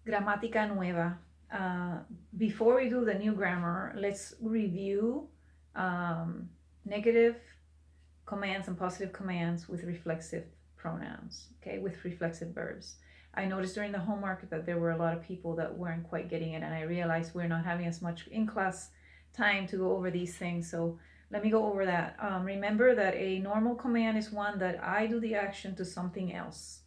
Gramática nueva. Before we do the new grammar, let's review um, negative commands and positive commands with reflexive pronouns, okay, with reflexive verbs. I noticed during the homework that there were a lot of people that weren't quite getting it, and I realized we're not having as much in class time to go over these things. So let me go over that. Remember that a normal command is one that I do the action to something else.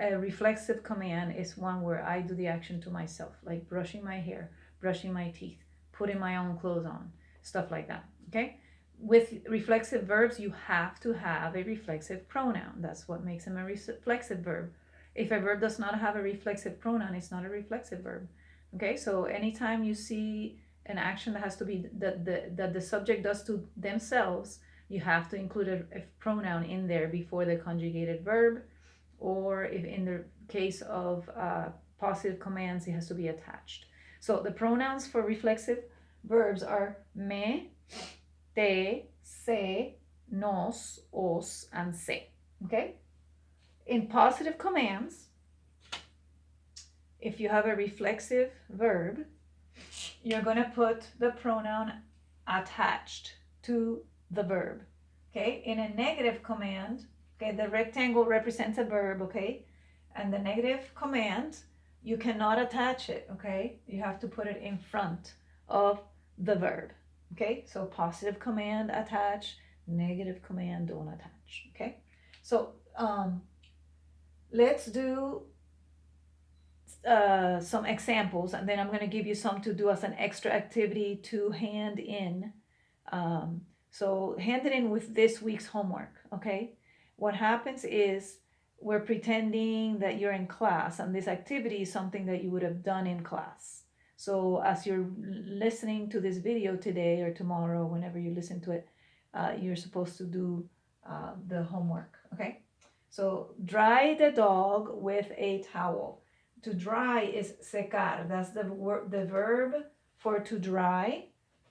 A reflexive command is one where I do the action to myself, like brushing my hair, brushing my teeth, putting my own clothes on, stuff like that. Okay? With reflexive verbs, you have to have a reflexive pronoun. That's what makes them a reflexive verb. If a verb does not have a reflexive pronoun, it's not a reflexive verb. Okay? So anytime you see an action that has to be that the subject does to themselves, you have to include a pronoun in there before the conjugated verb, or if in the case of positive commands, it has to be attached. So the pronouns for reflexive verbs are me, te, se, nos, os, and se. Okay? In positive commands, if you have a reflexive verb, you're going to put the pronoun attached to the verb. Okay? In a negative command, okay, the rectangle represents a verb, okay? And the negative command, you cannot attach it, okay? You have to put it in front of the verb, okay? So positive command attach, negative command don't attach, okay? So let's do some examples, and then I'm going to give you some to do as an extra activity to hand in. So hand it in with this week's homework, okay? What happens is we're pretending that you're in class, and this activity is something that you would have done in class. So as you're listening to this video today or tomorrow, whenever you listen to it, you're supposed to do the homework, okay? So dry the dog with a towel. To dry is secar. That's the verb for to dry.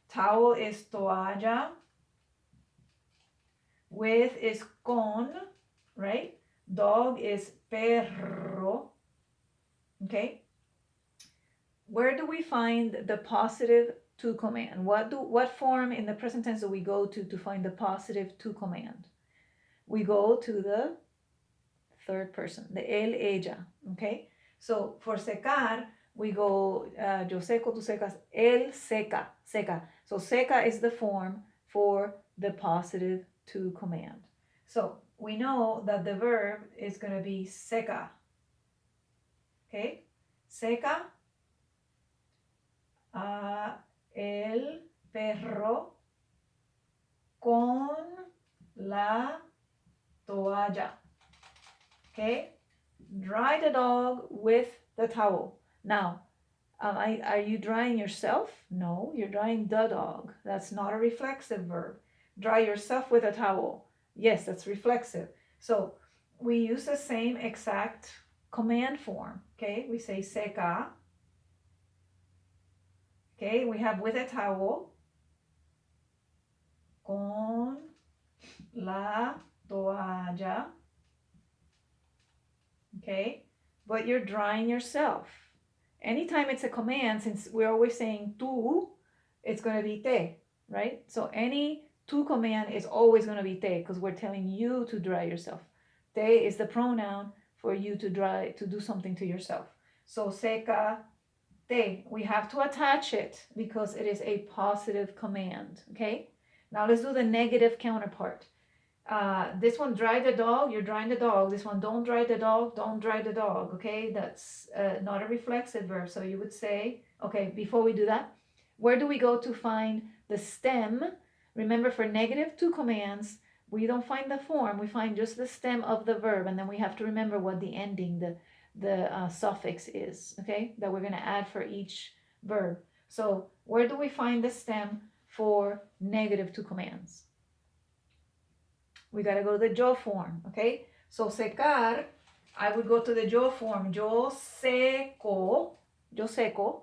Towel is toalla. With is con, right? Dog is perro. Okay. Where do we find the positive to command? What form in the present tense do we go to find the positive to command? We go to the third person, the él, ella. Okay. So for secar, we go yo seco, tú secas, él seca, seca. So seca is the form for the positive to command. So we know that the verb is going to be seca. Okay? Seca a el perro con la toalla. Okay? Dry the dog with the towel. Now, are you drying yourself? No, you're drying the dog. That's not a reflexive verb. Dry yourself with a towel. Yes, that's reflexive. So we use the same exact command form. Okay, we say seca. Okay, we have with a towel. Con la toalla. Okay, but you're drying yourself. Anytime it's a command, since we're always saying tú, it's going to be te, right? So any tú command is always going to be te because we're telling you to dry yourself. Te is the pronoun for you to dry, to do something to yourself. So seca te, we have to attach it because it is a positive command, okay? Now let's do the negative counterpart. This one, dry the dog, you're drying the dog. This one, don't dry the dog, don't dry the dog. Okay, that's not a reflexive verb. So you would say, okay, before we do that, where do we go to find the stem? Remember, for negative two commands, we don't find the form, we find just the stem of the verb, and then we have to remember what the ending, the suffix is, okay, that we're going to add for each verb. So where do we find the stem for negative two commands? We got to go to the yo form, okay? So secar, I would go to the yo form. Yo seco,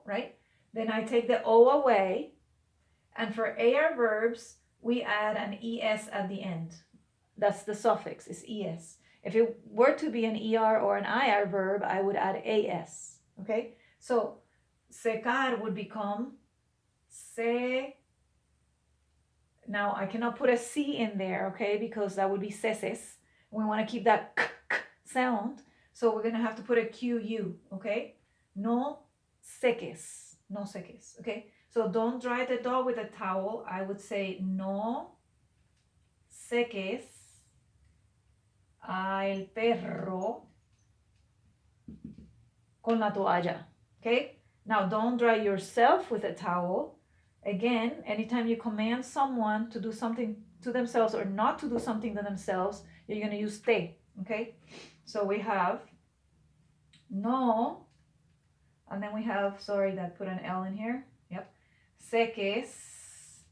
right? Then I take the O away. And for AR verbs, we add an ES at the end. That's the suffix, is ES. If it were to be an ER or an IR verb, I would add AS, okay? So secar would become se. Now I cannot put a C in there, okay, because that would be seses. We want to keep that k, k sound. So we're going to have to put a QU, okay? No seques, no seques, okay? So don't dry the dog with a towel. I would say no seques al perro con la toalla, okay? Now don't dry yourself with a towel. Again, anytime you command someone to do something to themselves or not to do something to themselves, you're going to use te, okay? So we have no, and then we have, sorry, that put an L in here. Yep. Seques.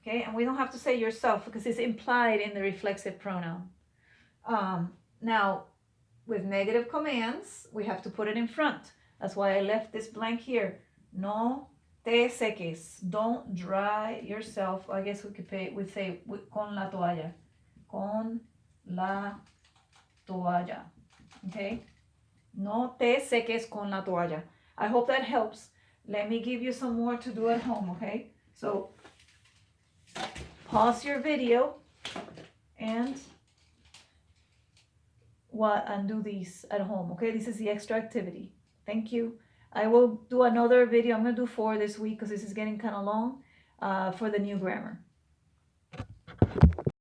Okay, and we don't have to say yourself because it's implied in the reflexive pronoun. Now, with negative commands, we have to put it in front. That's why I left this blank here. No te seques. Don't dry yourself. I guess we'd say con la toalla. Con la toalla. Okay? No te seques con la toalla. I hope that helps. Let me give you some more to do at home, okay? So pause your video and do these at home, okay? This is the extra activity. Thank you. I will do another video. I'm going to do 4 this week because this is getting kind of long for the new grammar.